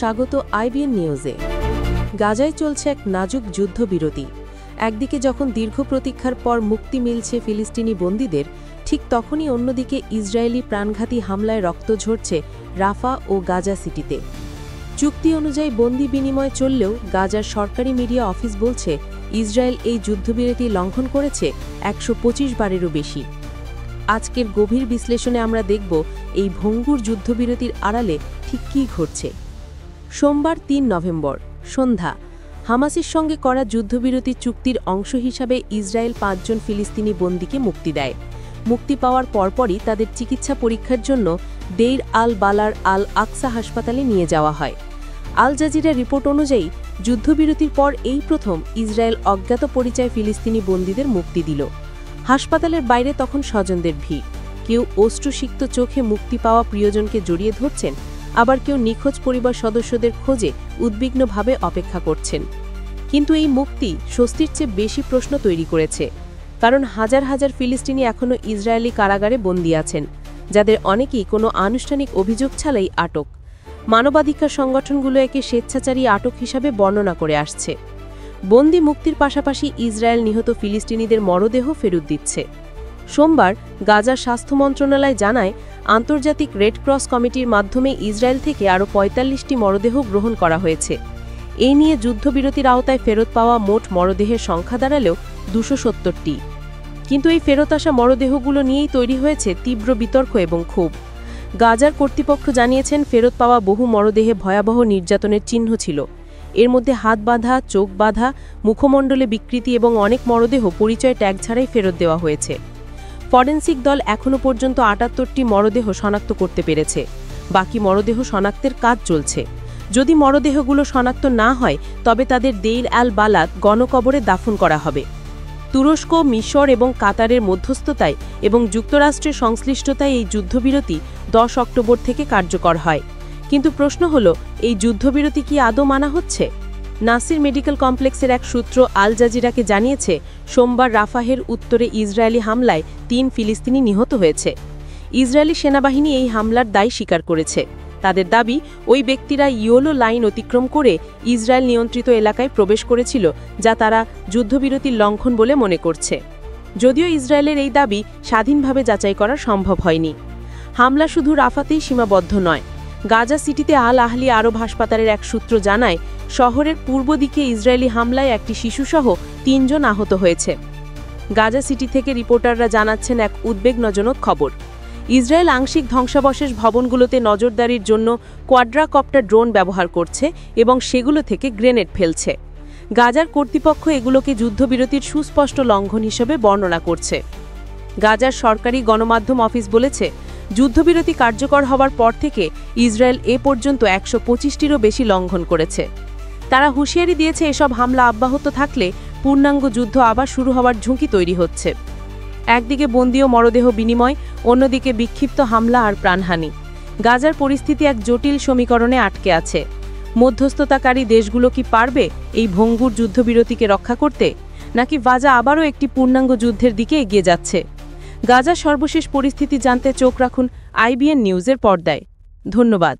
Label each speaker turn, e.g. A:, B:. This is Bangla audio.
A: স্বাগত আইবিএন নিউজে। গাজায় চলছে এক নাজুক যুদ্ধবিরতি। একদিকে যখন দীর্ঘ প্রতীক্ষার পর মুক্তি মিলছে ফিলিস্তিনি বন্দীদের, ঠিক তখনই অন্যদিকে ইসরায়েলি প্রাণঘাতী হামলায় রক্ত ঝরছে রাফা ও গাজা সিটিতে। চুক্তি অনুযায়ী বন্দী বিনিময় চললেও গাজার সরকারি মিডিয়া অফিস বলছে ইসরায়েল এই যুদ্ধবিরতি লঙ্ঘন করেছে ১২৫ বারেরও বেশি। আজকের গভীর বিশ্লেষণে আমরা দেখব এই ভঙ্গুর যুদ্ধবিরতির আড়ালে ঠিক কী ঘটছে। সোমবার ৩ নভেম্বর সন্ধ্যা হামাসের সঙ্গে করা যুদ্ধবিরতি চুক্তির অংশ হিসাবে ইসরায়েল ৫ জন ফিলিস্তিনি বন্দীকে মুক্তি দেয়। মুক্তি পাওয়ার পরপরই তাদের চিকিৎসা পরীক্ষার জন্য দেইর আল বালার আল আকসা হাসপাতালে নিয়ে যাওয়া হয়। আল জাজিরা রিপোর্ট অনুযায়ী যুদ্ধবিরতির পর এই প্রথম ইসরায়েল অজ্ঞাত পরিচয় ফিলিস্তিনি বন্দীদের মুক্তি দিল। হাসপাতালের বাইরে তখন স্বজনদের ভিড়। কেউ অশ্রুসিক্ত চোখে মুক্তি পাওয়া প্রিয়জনকে জড়িয়ে ধরছেন, আবার কেউ নিখোঁজ পরিবার সদস্যদের খোঁজে উদ্বিগ্নভাবে অপেক্ষা করছেন। কিন্তু এই মুক্তি স্বস্তির চেয়ে বেশি প্রশ্ন তৈরি করেছে, কারণ হাজার হাজার ফিলিস্তিনি এখনও ইসরায়েলি কারাগারে বন্দী আছেন, যাদের অনেকেই কোনো আনুষ্ঠানিক অভিযোগ ছাড়াই আটক। মানবাধিকার সংগঠনগুলো একে স্বেচ্ছাচারী আটক হিসাবে বর্ণনা করে আসছে। বন্দি মুক্তির পাশাপাশি ইসরায়েল নিহত ফিলিস্তিনিদের মরদেহ ফেরত দিচ্ছে। সোমবার গাজার স্বাস্থ্য মন্ত্রণালয় জানায়, আন্তর্জাতিক রেড ক্রস কমিটির মাধ্যমে ইসরায়েল থেকে আরও ৪৫টি মরদেহ গ্রহণ করা হয়েছে। এই নিয়ে যুদ্ধবিরতির আওতায় ফেরত পাওয়া মোট মরদেহের সংখ্যা দাঁড়ালেও ২৭০টি। কিন্তু এই ফেরত আসা মরদেহগুলো নিয়েই তৈরি হয়েছে তীব্র বিতর্ক এবং ক্ষোভ। গাজার কর্তৃপক্ষ জানিয়েছেন, ফেরত পাওয়া বহু মরদেহে ভয়াবহ নির্যাতনের চিহ্ন ছিল। এর মধ্যে হাত বাঁধা, চোখ বাঁধা, মুখমণ্ডলে বিকৃতি এবং অনেক মরদেহ পরিচয় ট্যাগ ছাড়াই ফেরত দেওয়া হয়েছে। ফরেনসিক দল এখনও পর্যন্ত ৭৮টি মরদেহ শনাক্ত করতে পেরেছে। বাকি মরদেহ শনাক্তের কাজ চলছে। যদি মরদেহগুলো শনাক্ত না হয়, তবে তাদের দেইর আল বালাত গণকবরে দাফন করা হবে। তুরস্ক, মিশর এবং কাতারের মধ্যস্থতায় এবং যুক্তরাষ্ট্রের সংশ্লিষ্টতায় এই যুদ্ধবিরতি ১০ অক্টোবর থেকে কার্যকর হয়। কিন্তু প্রশ্ন হল, এই যুদ্ধবিরতি কি আদৌ মানা হচ্ছে? নাসির মেডিকেল কমপ্লেক্সের এক সূত্র আল জাজিরাকে জানিয়েছে, সোমবার রাফাহের উত্তরে ইসরায়েলি হামলায় ৩ ফিলিস্তিনি নিহত হয়েছে। ইসরায়েলি সেনাবাহিনী এই হামলার দায় স্বীকার করেছে। তাদের দাবি, ওই ব্যক্তিরা ইয়েলো লাইন অতিক্রম করে ইসরায়েল নিয়ন্ত্রিত এলাকায় প্রবেশ করেছিল, যা তারা যুদ্ধবিরতির লঙ্ঘন বলে মনে করছে। যদিও ইসরায়েলের এই দাবি স্বাধীনভাবে যাচাই করা সম্ভব হয়নি। হামলা শুধু রাফাতেই সীমাবদ্ধ নয়। গাজা সিটিতে আল আহলি আরব হাসপাতালের এক সূত্র জানায়, শহরের পূর্ব দিকে ইসরায়েলি হামলায় একটি শিশুসহ ৩ জন আহত হয়েছে। গাজা সিটি থেকে রিপোর্টাররা জানাচ্ছেন এক উদ্বেগজনক খবর। ইসরায়েল আংশিক ধ্বংসাবশেষ ভবনগুলোতে নজরদারির জন্য কোয়াড্রাকপ্টার ড্রোন ব্যবহার করছে এবং সেগুলো থেকে গ্রেনেড ফেলছে। গাজার কর্তৃপক্ষ এগুলোকে যুদ্ধবিরতির সুস্পষ্ট লঙ্ঘন হিসেবে বর্ণনা করছে। গাজার সরকারি গণমাধ্যম অফিস বলেছে, যুদ্ধবিরতি কার্যকর হওয়ার পর থেকে ইসরায়েল এ পর্যন্ত ১২৫টিরও বেশি লঙ্ঘন করেছে। তারা হুঁশিয়ারি দিয়েছে, এসব হামলা অব্যাহত থাকলে পূর্ণাঙ্গ যুদ্ধ আবার শুরু হওয়ার ঝুঁকি তৈরি হচ্ছে। একদিকে বন্দী ও মরদেহ বিনিময়, অন্যদিকে বিক্ষিপ্ত হামলা আর প্রাণহানি। গাজার পরিস্থিতি এক জটিল সমীকরণে আটকে আছে। মধ্যস্থতাকারী দেশগুলো কি পারবে এই ভঙ্গুর যুদ্ধবিরতিকে রক্ষা করতে, নাকি গাজা আবারও একটি পূর্ণাঙ্গ যুদ্ধের দিকে এগিয়ে যাচ্ছে? গাজার সর্বশেষ পরিস্থিতি জানতে চোখ রাখুন আইবিএন নিউজের পর্দায়। ধন্যবাদ।